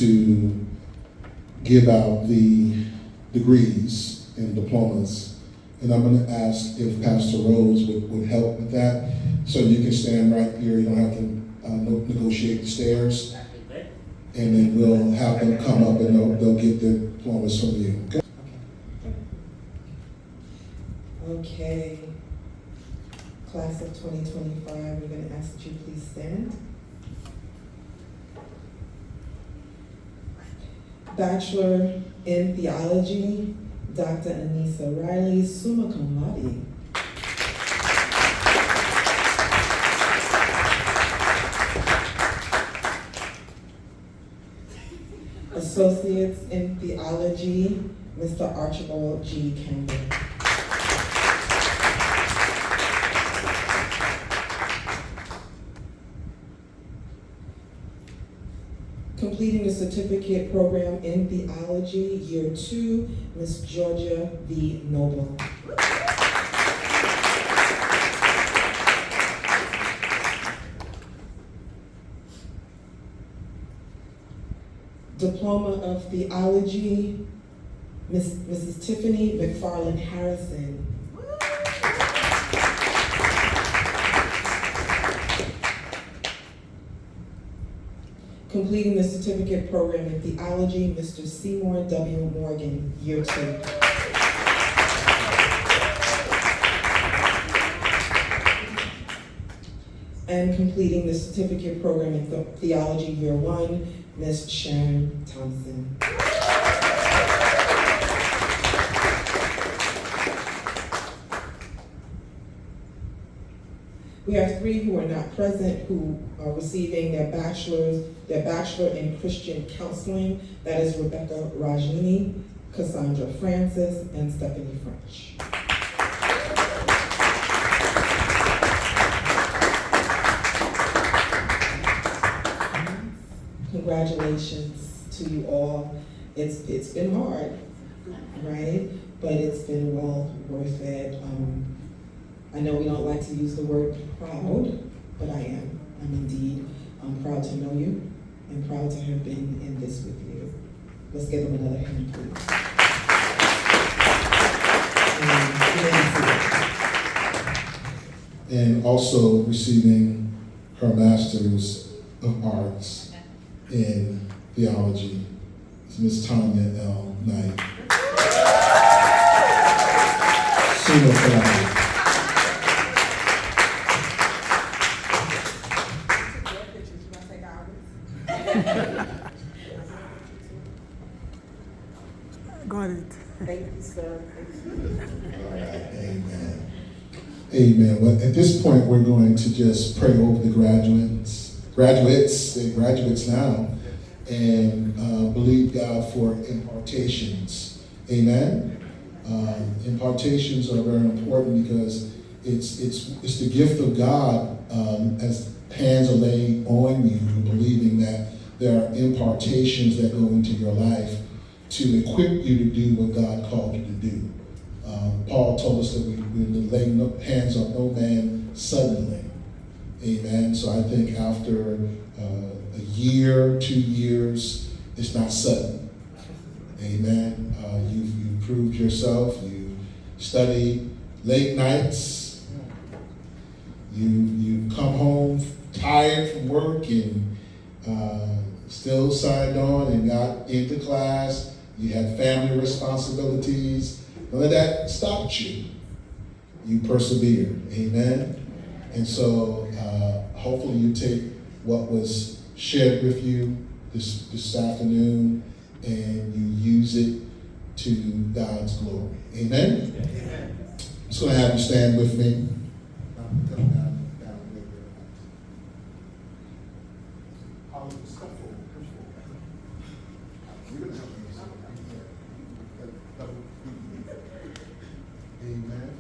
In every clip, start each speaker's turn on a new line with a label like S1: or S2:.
S1: to give out the degrees and diplomas. And I'm going to ask if Pastor Rose would help with that. So you can stand right here. You don't have to negotiate the stairs. And then we'll have them come up and they'll get the diplomas from you. Okay?
S2: Okay. Class of 2025, we're going to ask that you please stand. Bachelor in Theology, Dr. Anissa Riley, summa cum laude. Associates in Theology, Mr. Archibald G. Campbell. Completing the certificate program in theology, year 2, Ms. Georgia V. Noble. Diploma of Theology, Mrs. Tiffany McFarland Harrison. Completing the certificate program in theology, Mr. Seymour W. Morgan, year 2. And completing the certificate program in theology, year 1, Ms. Sharon Thompson. We have 3 who are not present who are receiving their bachelor in Christian counseling. That is Rebecca Rajini, Cassandra Francis, and Stephanie French. Congratulations to you all. It's been hard, right? But it's been well worth it. I know we don't like to use the word proud, but I am. I'm indeed proud to know you and proud to have been in this with you. Let's give them another hand, please.
S1: And also receiving her Master's of Arts in Theology is Ms. Tanya L. Knight. Summa cum laude.
S3: Got it.
S2: Thank you, sir.
S1: All right, amen. Amen. Well, at this point, we're going to just pray over the graduates now, and believe God for impartations. Amen. Impartations are very important because it's the gift of God as hands are laid on you, believing that there are impartations that go into your life to equip you to do what God called you to do. Paul told us that we lay hands on no man suddenly. Amen. So I think after a year, 2 years, it's not sudden. Amen. You've proved yourself. You studied late nights. You come home tired from work and still signed on and got into class. You had family responsibilities. None of that stopped you. You persevered. Amen. And so hopefully you take what was shared with you this afternoon and you use it to God's glory. Amen. Amen. I'm just going to have you stand with me. Amen.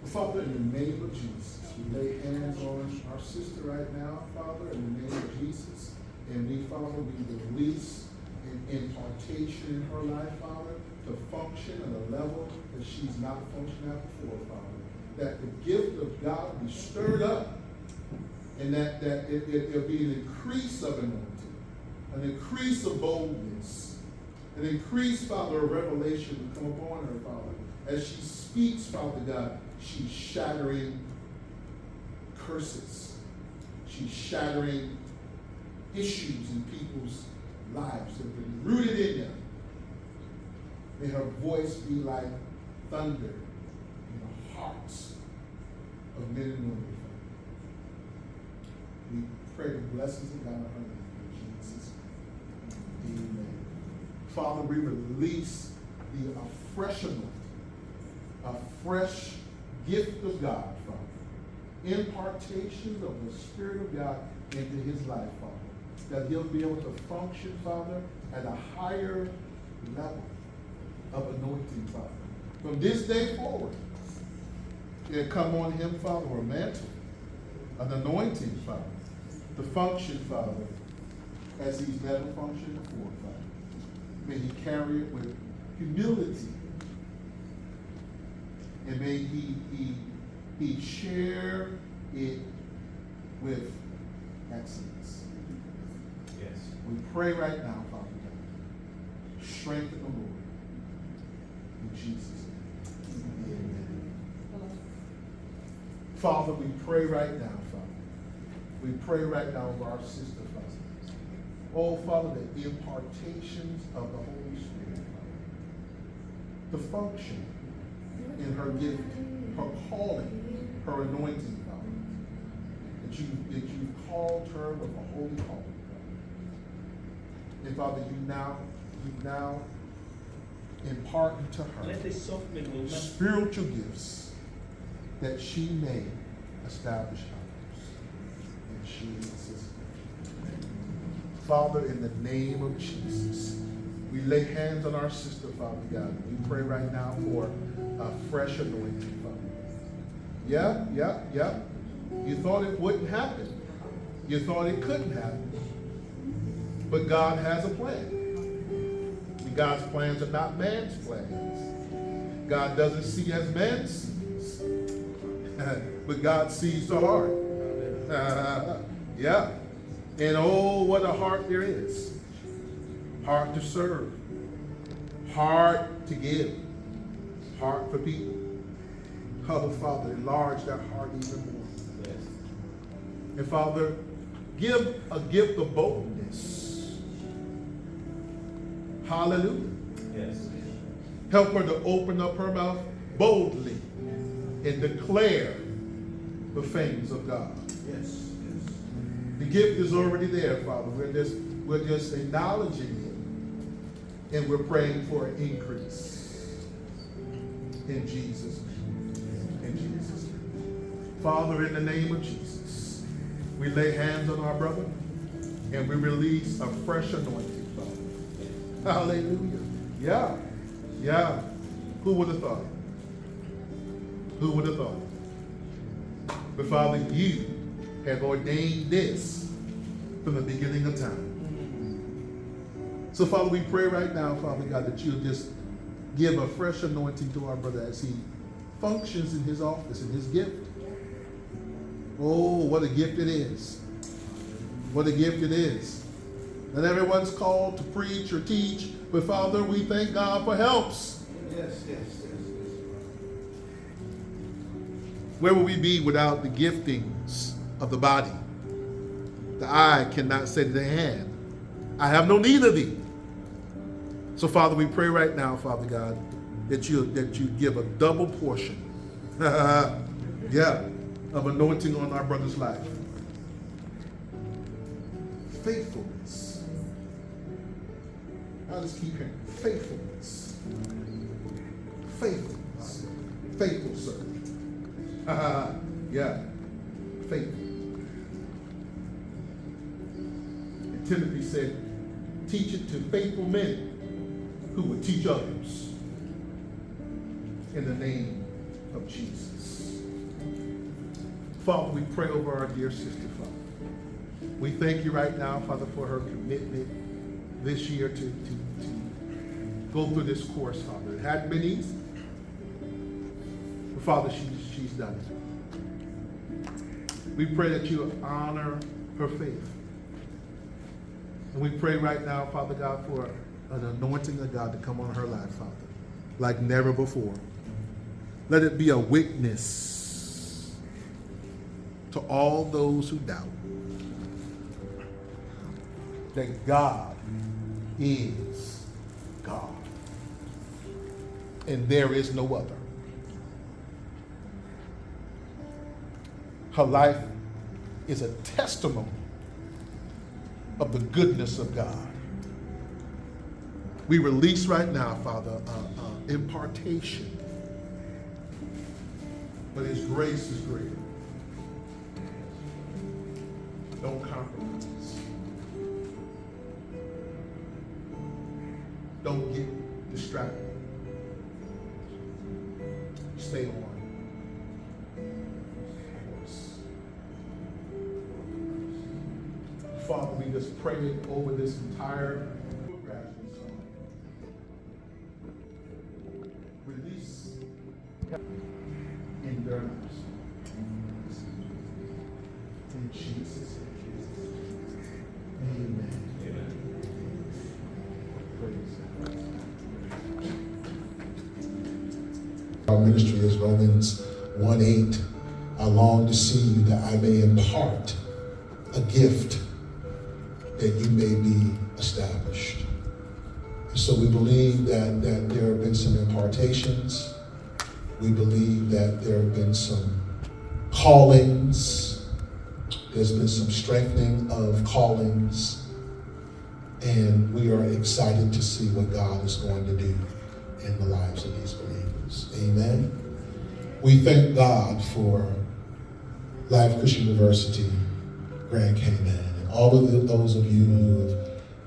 S1: Father, in the name of Jesus, we lay hands on our sister right now, Father, in the name of Jesus. And we, Father, we release an impartation in her life, Father, to function at a level that she's not functioned at before, Father. That the gift of God be stirred up, and that it'll be an increase of anointing an increase of boldness, an increase, Father, of revelation to come upon her, Father. As she speaks, Father God, she's shattering curses. She's shattering issues in people's lives that have been rooted in them. May her voice be like thunder in the hearts of men and women. We pray the blessings of God on her name in Jesus' name. Amen. Father, we release the fresh anointing, a fresh gift of God, Father. Impartation of the Spirit of God into his life, Father. That he'll be able to function, Father, at a higher level of anointing, Father. From this day forward, it'll come on him, Father, a mantle, an anointing, Father, to function, Father, as he's never functioned before, Father. May he carry it with humility. And may he share it with excellence.
S3: Yes.
S1: We pray right now, Father God. Strengthen the Lord. In Jesus' name. Amen. Father, we pray right now, Father. We pray right now over our sister, Father. Oh, Father, the impartations of the Holy Spirit, Father, to function in her gift, her calling, her anointing, Father. That you've called her with a holy calling, Father. And Father, you now impart to her spiritual gifts that she may establish others. In Jesus' name. Father, in the name of Jesus, we lay hands on our sister, Father God. We pray right now for a fresh anointing, Father. Yeah. You thought it wouldn't happen. You thought it couldn't happen. But God has a plan. And God's plans are not man's plans. God doesn't see as man sees. But God sees the heart. Yeah. And oh, what a heart there is. Heart to serve. Heart to give. Heart for people. Oh, Father, enlarge that heart even more. Yes. And Father, give a gift of boldness. Hallelujah.
S3: Yes.
S1: Help her to open up her mouth boldly and declare the things of God. Yes. The gift is already there, Father. We're just acknowledging it, and we're praying for an increase. In Jesus' name. In Jesus' name. Father, in the name of Jesus, we lay hands on our brother, and we release a fresh anointing, Father. Hallelujah. Yeah. Who would have thought it? Who would have thought it? But Father, you have ordained this from the beginning of time. So Father, we pray right now, Father God, that you'll just give a fresh anointing to our brother as he functions in his office, in his gift. Oh, what a gift it is. What a gift it is. Not everyone's called to preach or teach, but Father, we thank God for helps. Yes. Where would we be without the giftings of the body? The eye cannot say to the hand, I have no need of thee. So Father, we pray right now, Father God, that you give a double portion, of anointing on our brother's life. Faithfulness. I'll just keep hearing faithfulness. Faithful servant. Faithful. And Timothy said, teach it to faithful men who would teach others in the name of Jesus. Father, we pray over our dear sister, Father. We thank you right now, Father, for her commitment this year to go through this course, Father. It hadn't been easy. But Father, she's done it. We pray that you honor her faith.
S4: And we pray right now, Father God, for an anointing of God to come on her life, Father, like never before. Let it be a witness to all those who doubt that God is God and there is no other. Her life is a testimony of the goodness of God. We release right now, Father, impartation. But His grace is greater. Don't compromise. Don't get distracted. Stay on course. Father, we just pray over this entire graduate song. Release in their lives. In Jesus' name. Amen. Praise God.
S1: Our ministry is Romans 1:8. I long to see you that I may impart a gift that you may be established. And so we believe that there have been some impartations. We believe that there have been some callings. There's been some strengthening of callings. And we are excited to see what God is going to do in the lives of these believers. Amen. We thank God for Life Christian University, Grand Cayman, and all of those of you who have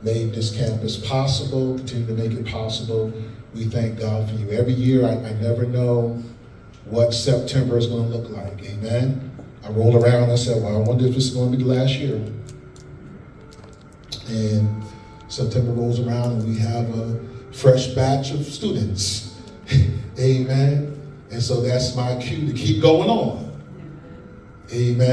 S1: made this campus possible, continue to make it possible. We thank God for you. Every year, I never know what September is going to look like. Amen. I roll around and I said, well, I wonder if this is going to be the last year. And September rolls around and we have a fresh batch of students. Amen. And so that's my cue to keep going on. Amen.